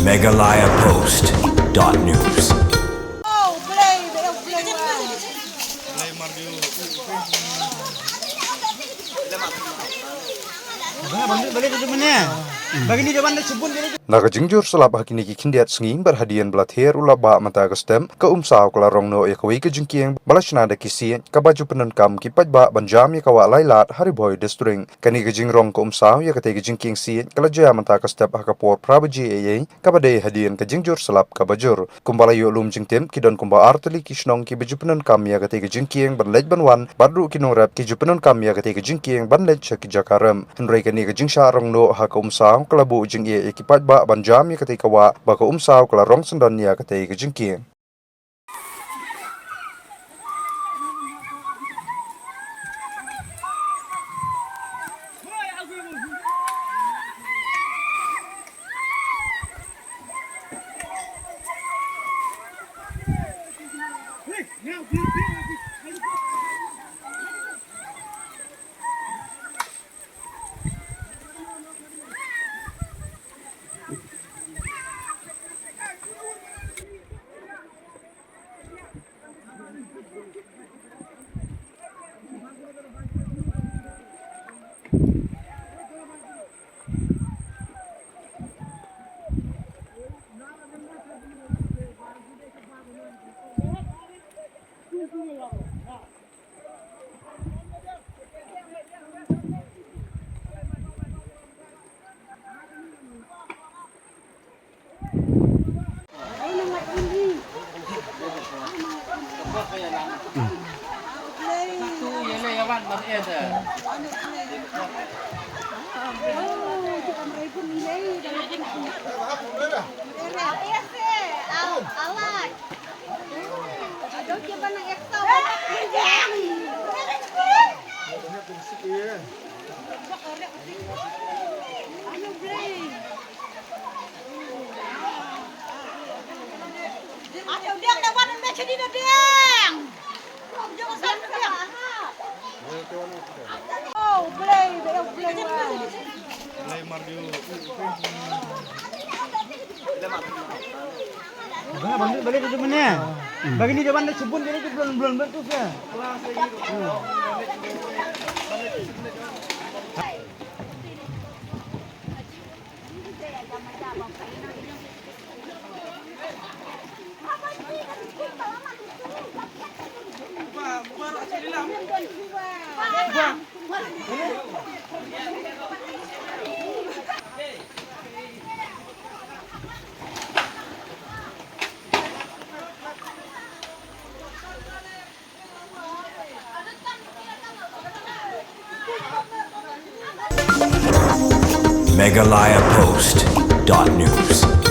Meghalaya Post.news. Oh, play, they'll play well. Naga jingjur selap hakini ki kindiat senging berhadian belather ulaba mata gestem ke umsau kala rongno ya kawi ke jingkieng balasna da kisi ka baju penenkam ki pajba banjam ya kawa lailat hariboy destring kani ke jingrong ke umsau ya kate ke jingkieng si kala jaya mata kastep hakapor prabaji eye ka bade hadian ke jingjur selap ka bajur kumbala yo lum jingtem ki don kumba arteli ki snong ki baju penenkam ya kate ke jingkieng banlej banwan badru ki nongrap ki ju penenkam ya kate ke jingkieng banlej ki jakaram henrei kani ke jingsha rongno haka umsau kala bu jing ye ki pajba banjam ya ketika wa baka umsau kala rong sendan ya ketika jengki. Oh, play, they'll play well. Balik itu mana? Bagi ni depan dah sebut dia tu belum betul sah. Meghalaya Post.news.